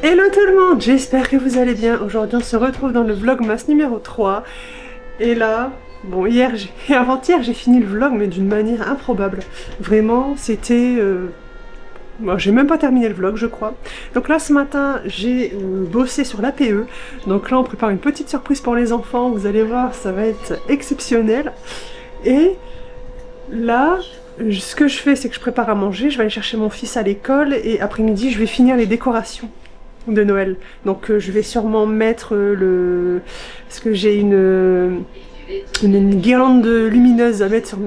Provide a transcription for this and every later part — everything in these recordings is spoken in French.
Hello tout le monde, j'espère que vous allez bien. Aujourd'hui on se retrouve dans le vlogmas numéro 3. Et là, bon hier et avant-hier j'ai fini le vlog mais d'une manière improbable. Vraiment c'était... Bon, j'ai même pas terminé le vlog je crois. Donc là ce matin j'ai bossé sur l'APE. Donc là on prépare une petite surprise pour les enfants. Vous allez voir, ça va être exceptionnel. Et là... ce que je fais, c'est que je prépare à manger, je vais aller chercher mon fils à l'école et après-midi, je vais finir les décorations de Noël. Donc je vais sûrement mettre le... parce que j'ai une guirlande lumineuse à mettre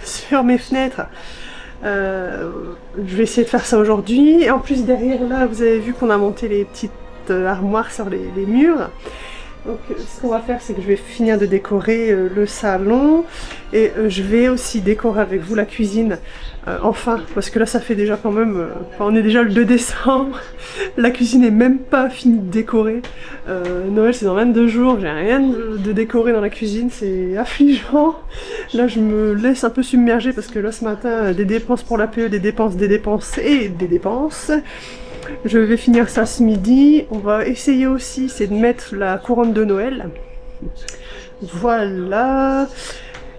sur mes fenêtres. Je vais essayer de faire ça aujourd'hui. Et en plus derrière là, vous avez vu qu'on a monté les petites armoires sur les murs. Donc ce qu'on va faire, c'est que je vais finir de décorer le salon et je vais aussi décorer avec vous la cuisine, enfin, parce que là ça fait déjà quand même, enfin, on est déjà le 2 décembre, la cuisine est même pas finie de décorer, Noël c'est dans 22 jours, j'ai rien de décoré dans la cuisine, c'est affligeant, là je me laisse un peu submerger parce que là ce matin, des dépenses pour l'APE, des dépenses et des dépenses. Je vais finir ça ce midi. On va essayer aussi, c'est de mettre la couronne de Noël. Voilà.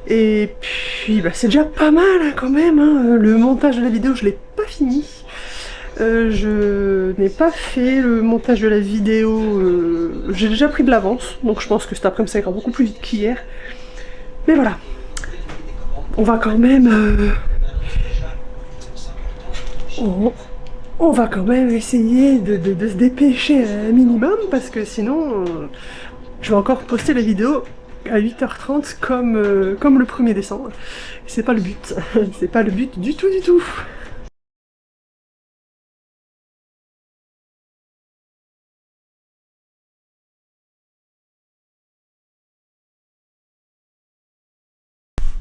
Et puis, bah, c'est déjà pas mal hein, quand même. Hein. Le montage de la vidéo, je l'ai pas fini. Je n'ai pas fait le montage de la vidéo. J'ai déjà pris de l'avance. Donc je pense que cet après-midi, ça ira beaucoup plus vite qu'hier. Mais voilà. On va quand même... On va quand même essayer de se dépêcher un minimum parce que sinon je vais encore poster la vidéo à 8h30 comme le 1er décembre. C'est pas le but, c'est pas le but du tout du tout.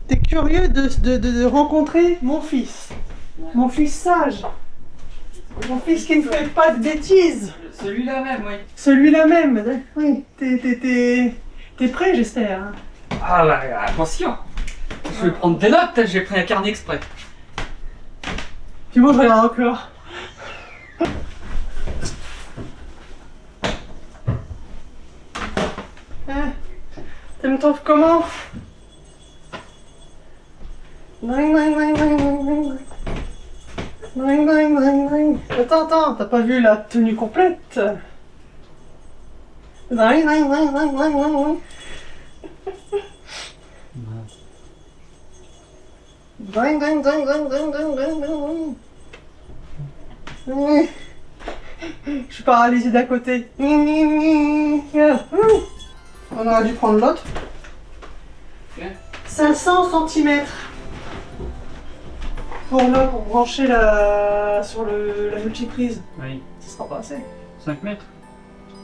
T'es curieux de rencontrer mon fils, mon fils sage. Mon fils qui ne fait pas de bêtises. Celui-là même, oui. Celui-là même, oui. T'es prêt, j'espère. Hein. Ah là, attention. Je vais prendre des notes, j'ai pris un carnet exprès. Tu montreras là encore. T'aimes ton comment? Attends, t'as pas vu la tenue complète? Je suis paralysée d'un côté. On aurait dû prendre l'autre. 500 cm. Pour brancher sur la multiprise. Oui. Ça sera pas assez. 5 mètres.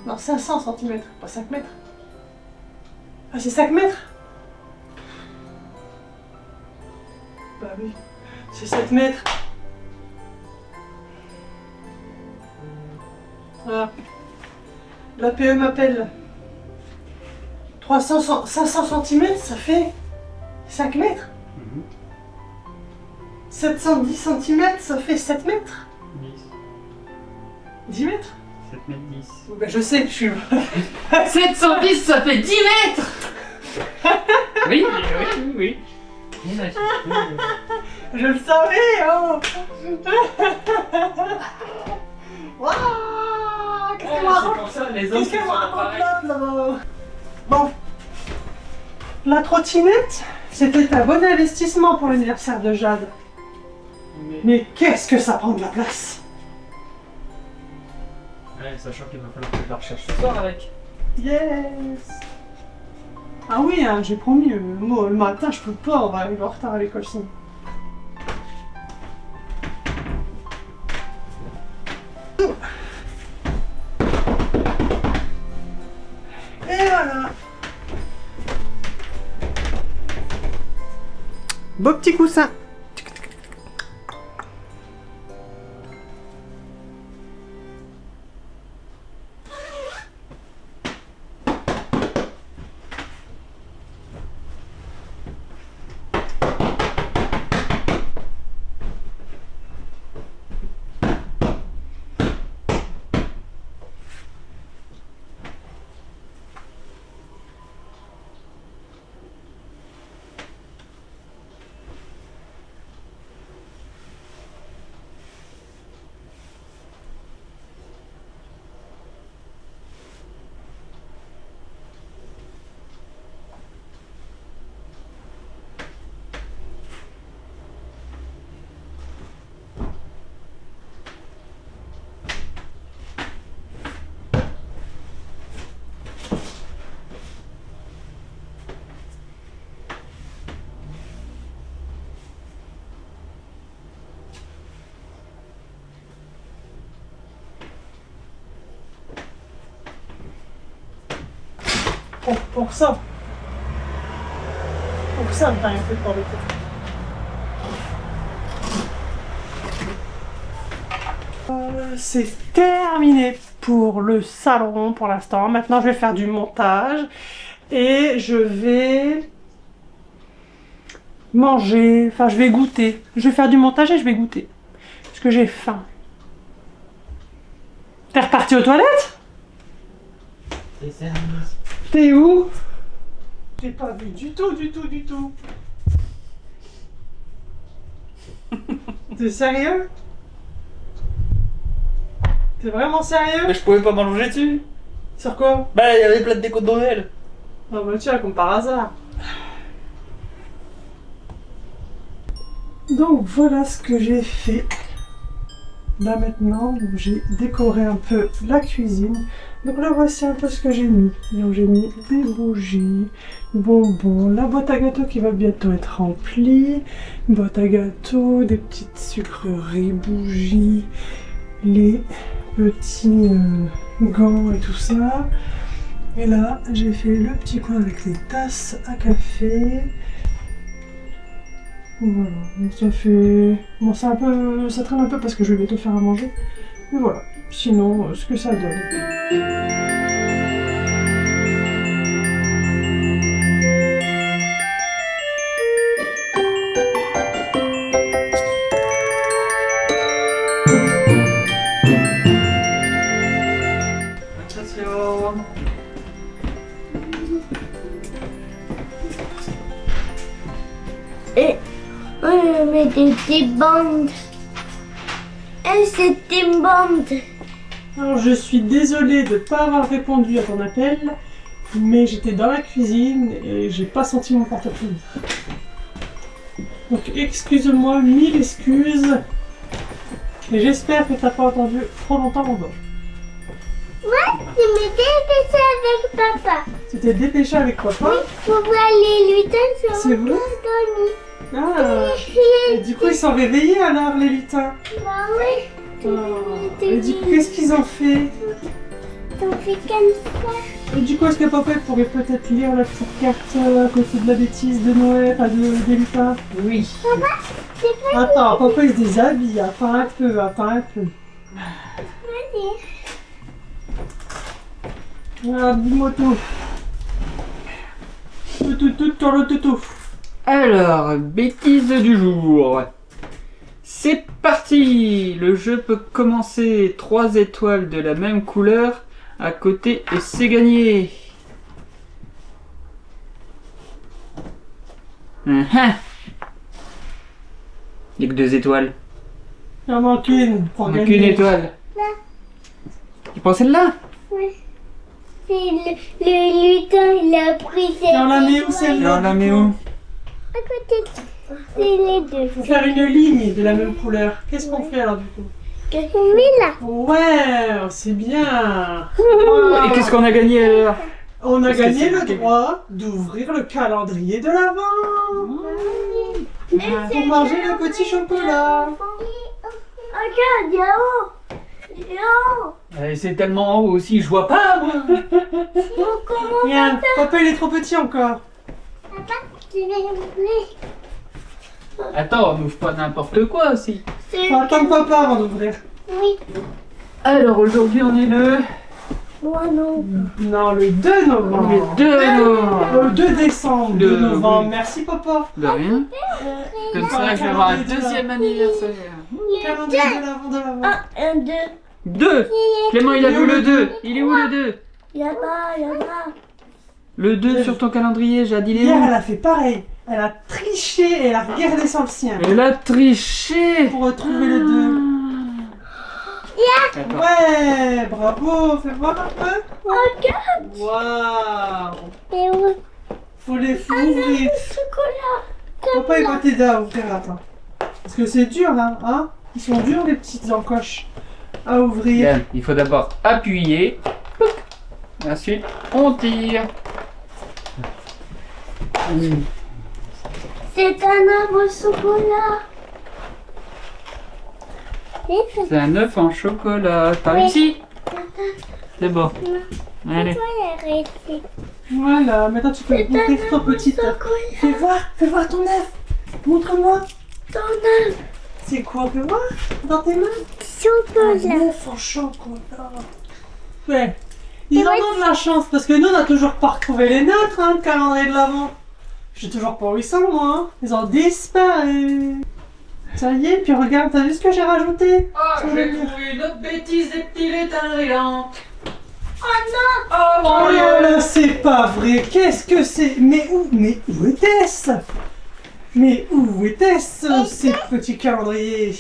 Non, 500 cm, pas 5 mètres. Ah, c'est 5 mètres? Bah oui, c'est 7 mètres. Voilà. L'APE m'appelle. 500 cm, ça fait 5 mètres. 710 cm, ça fait 7 mètres. 10 mètres. 7 mètres 10. Ben, je sais, je suis... 710, ça fait 10 mètres. Oui, oui, oui. Je le savais, oh. Waouh. Qu'est-ce qu'elle me raconte? Qu'est-ce qu'elle me raconte là? Bon. La trottinette, c'était un bon investissement pour l'anniversaire de Jade. Mais qu'est-ce que ça prend de la place? Ouais, sachant qu'il va falloir que je la recherche ce soir avec. Yes. Ah oui, hein, j'ai promis, moi le matin je peux pas, on va arriver en retard à l'école sinon. Et voilà. Beau petit coussin. Pour ça. Pour ça, t'as rien fait pour le coup. C'est terminé pour le salon pour l'instant. Maintenant, je vais faire du montage et je vais manger. Enfin, je vais goûter. Je vais faire du montage et je vais goûter. Parce que j'ai faim. T'es reparti aux toilettes? T'es où? J'ai pas vu du tout. T'es sérieux? T'es vraiment sérieux? Mais je pouvais pas m'allonger dessus. Sur quoi? Bah, il y avait plein de déco de Noël. Ah bah tiens, comme par hasard. Donc voilà ce que j'ai fait. Là maintenant, j'ai décoré un peu la cuisine. Donc là voici un peu ce que j'ai mis. Donc j'ai mis des bougies, bonbons, la boîte à gâteaux qui va bientôt être remplie, boîte à gâteaux, des petites sucreries, bougies, les petits gants et tout ça. Et là j'ai fait le petit coin avec les tasses à café. Voilà, donc ça fait... Bon, c'est un peu... ça traîne un peu parce que je vais bientôt faire à manger. Mais voilà, sinon, ce que ça donne. Attention. Et on met des petites bandes. Et c'est une bande. Alors, je suis désolée de ne pas avoir répondu à ton appel, mais j'étais dans la cuisine et j'ai pas senti mon portefeuille. Donc, excuse-moi, mille excuses. Et j'espère que t'as pas entendu trop longtemps mon doigt. Moi, je me dépêchais avec papa. Tu t'es dépêché avec papa? Oui, pour voir les lutins sur C'est vrai? Ah, et du coup, ils sont réveillés alors, les lutins? Bah oui. Ah. Et du coup, qu'est-ce qu'ils ont fait? T'en fais comme ça. Et du coup, est-ce que papa pourrait peut-être lire la petite carte à côté de la bêtise de Noël, enfin des lutins? Oui. C'est pas Attends, papa il se déshabille, attends un peu. Vas-y. Ah, dis-moi tout. Tout sur le toutou. Alors, bêtise du jour. C'est parti. Le jeu peut commencer 3 étoiles de la même couleur à côté et c'est gagné. Il n'y a que 2 étoiles. Il en manque une. On n'a qu'une étoile. Là. Tu prends celle-là? Oui. C'est le lutin, il a pris cette Et on la met où étoile. celle-là? On la met où? À côté. C'est les deux. Faut faire une ligne de la même couleur. Qu'est-ce qu'on fait alors du coup? Celui-là. Ouais, c'est bien. Et qu'est-ce qu'on a gagné alors? On a Parce que gagné c'est le marqué. droit d'ouvrir le calendrier de l'Avent. Pour manger le petit chocolat. Regarde, là-haut. C'est tellement en haut aussi, je vois pas moi. Comment Viens, papa il est trop petit encore. papa, tu vais ouvrir. Attends, on ouvre pas n'importe quoi aussi. C'est... Faut attendre papa avant d'ouvrir. Oui. Alors aujourd'hui on est le Moi non. Non, le 2 novembre. 2 novembre. Le 2 décembre. 2 Le- novembre. Merci papa. De rien. Comme ça je vais avoir un deuxième anniversaire. Calendrier de l'Avent de l'Avent. 1, 2. 2. Clément il a vu le 2. Il est où le 2? Là-bas, là-bas. Le 2 sur ton calendrier, Jade, il est Hier, où? elle a fait pareil. Elle a triché et elle a regardé sur le sien Elle a triché. pour retrouver le 2. Attends. Ouais, bravo. Fais voir un peu. Regarde. Waouh. Et où? Faut les ouvrir. Chocolat. Papa, il va t'aider à ouvrir. Attends. Parce que c'est dur, hein. Ils sont durs, les petites encoches à ouvrir. Bien, il faut d'abord appuyer. Ensuite, on tire. C'est un arbre au chocolat. C'est un œuf en chocolat. T'as réussi? C'est bon. Allez. Pourquoi il est resté? Voilà, maintenant tu peux ouvrir ton petit œuf. Fais voir ton œuf. Montre-moi. Ton œuf C'est quoi, fais voir dans tes mains. chocolat. Un œuf en chocolat. Ouais. Ils en ont de la chance parce que nous on n'a toujours pas retrouvé les nôtres, hein, le calendrier de l'Avent. J'ai toujours pas où ils sont, moi. Hein. Ils ont disparu. Ça y est, puis regarde, t'as vu ce que j'ai rajouté? Ah, Sur j'ai le mur. trouvé une autre bêtise des petits létariants. Oh Oh Oh mon là Dieu. là, c'est pas vrai. Qu'est-ce que c'est? Mais où était-ce? Mais où était-ce ces petits calendriers?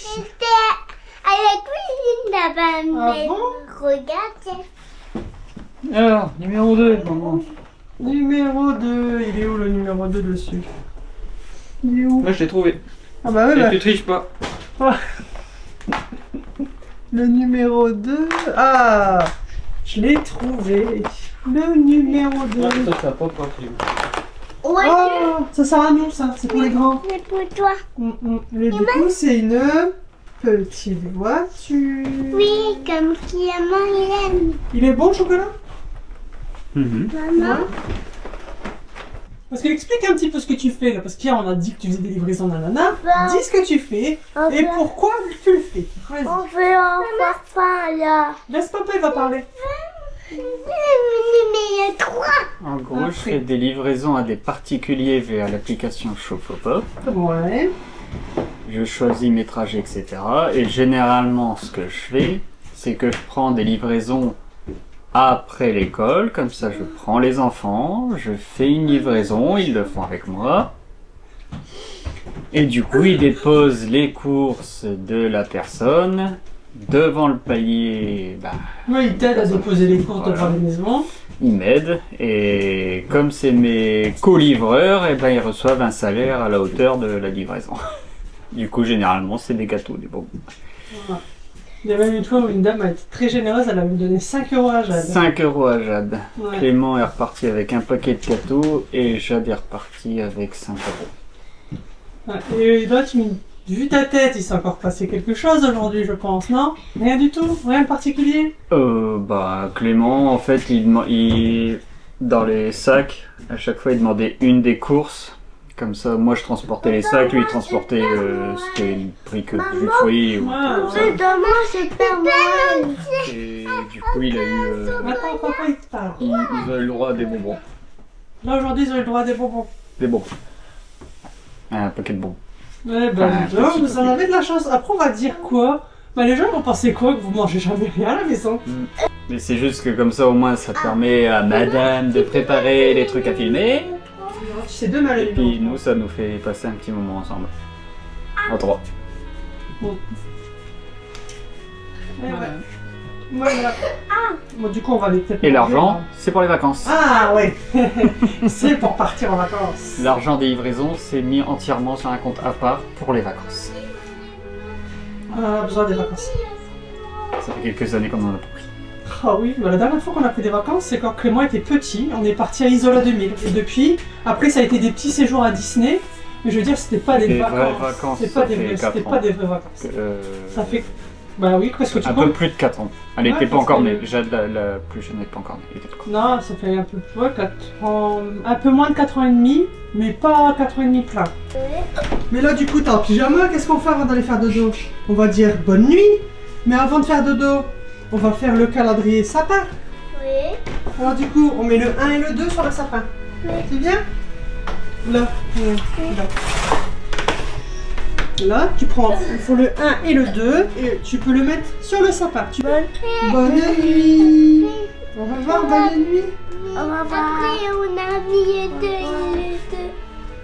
À la cuisine là-bas, Ah mais bon? regarde. Alors, numéro 2, maman. Numéro 2, il est où le numéro 2 dessus? Il est où? Moi, je l'ai trouvé. Ah bah oui, Et bah, tu triches pas. le numéro 2. Ah, je l'ai trouvé. Le numéro 2. Ça sera pas parti. Ouais, Oh, ça sert à nous, ça, c'est pour les grands. c'est pour toi. Et du coup, c'est une petite voiture. Oui, comme qui maman il aime. Il est bon le chocolat? Maman. Parce que explique un petit peu ce que tu fais là, parce qu'hier on a dit que tu faisais des livraisons nanana. Bah. Dis ce que tu fais On et veut- pourquoi tu le fais. Vas-y. On veut en faire pas là. Laisse papa, il va parler. Numéro 3. En gros, Après. je fais des livraisons à des particuliers via l'application Chauffopop. Ouais. Je choisis mes trajets, etc. Et généralement, ce que je fais, c'est que je prends des livraisons après l'école. Comme ça, je prends les enfants, je fais une livraison, ils le font avec moi. Et du coup, ils déposent les courses de la personne devant le palier. Bah, Ouais, il t'aide à déposer les courses Voilà. devant les maisons. ils m'aident. Et comme c'est mes co-livreurs, et ben, ils reçoivent un salaire à la hauteur de la livraison. Du coup, généralement, c'est des gâteaux, des bonbons. Voilà. Il y a même une fois où une dame a été très généreuse, elle avait donné 5 € à Jade. 5 € à Jade. Ouais. Clément est reparti avec un paquet de gâteaux et Jade est reparti avec 5 €. Ouais. Et là, vu ta tête, il s'est encore passé quelque chose aujourd'hui, je pense, non? Rien du tout? Rien de particulier? Bah, Clément, en fait, dans les sacs, à chaque fois, il demandait une des courses. Comme ça, moi, je transportais les sacs, lui, il transportait ce qu'il pris que du foyer. Ou Ouais. comme ça. Demain, c'est pas mal. Et du coup, il a eu... Attends, papa, il te parle. ils ont eu le droit à des bonbons. Là, aujourd'hui, ils ont eu le droit à des bonbons. Des bonbons. Un paquet de bonbons. Ouais, bah, Ah, dis donc, petit vous en paquet. avez de la chance. Après, on va dire quoi? Bah, les gens vont penser quoi? Que vous mangez jamais rien à la maison. Mais c'est juste que comme ça, au moins, ça permet à madame de préparer les trucs à filmer. Tu sais demain, Et les puis nous, ça nous fait passer un petit moment ensemble. En trois. Voilà. Bon, du coup, on va aller peut-être. Et manger, l'argent, là. c'est pour les vacances. Ah, ouais. C'est pour partir en vacances. L'argent des livraisons, c'est mis entièrement sur un compte à part pour les vacances. On a besoin des vacances. Ça fait quelques années qu'on en a pas pris. Ah oui, bah, la dernière fois qu'on a pris des vacances, c'est quand Clément était petit. On est parti à Isola 2000. Et depuis, après, ça a été des petits séjours à Disney. Mais je veux dire, c'était pas des Des vacances. vraies vacances, C'était ça pas, fait des... 4 c'était ans. pas des vraies vacances. Ça fait. Bah oui, qu'est-ce que tu Un crois? peu plus de 4 ans. Elle Ouais, n'était pas parce encore que- née. Jade, la plus jeune, n'est pas encore née. Elle était pas encore Non, ça fait un peu, ouais, 4 ans, un peu moins de 4 ans et demi, mais pas 4 ans et demi plein. Mais là, du coup, t'es en pyjama, qu'est-ce qu'on fait avant d'aller faire dodo? On va dire bonne nuit, mais avant de faire dodo, on va faire le calendrier sapin. Oui. Alors du coup, on met le 1 et le 2 sur le sapin. Oui. C'est bien? Là, ouais, là. Là, tu prends, il faut le 1 et le 2, et tu peux le mettre sur le sapin. Bonne nuit. Au revoir, bonne nuit. On va voir. Après, on a mis le 2 et le 2.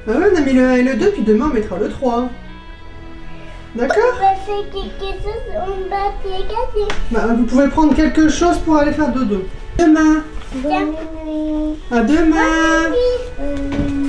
Ah ouais, on a mis le 1 et le 2, puis demain on mettra le 3. D'accord? On va faire quelque chose, on va regarder. Bah, vous pouvez prendre quelque chose pour aller faire dodo. Demain. Bonne nuit. À demain. Bonne nuit.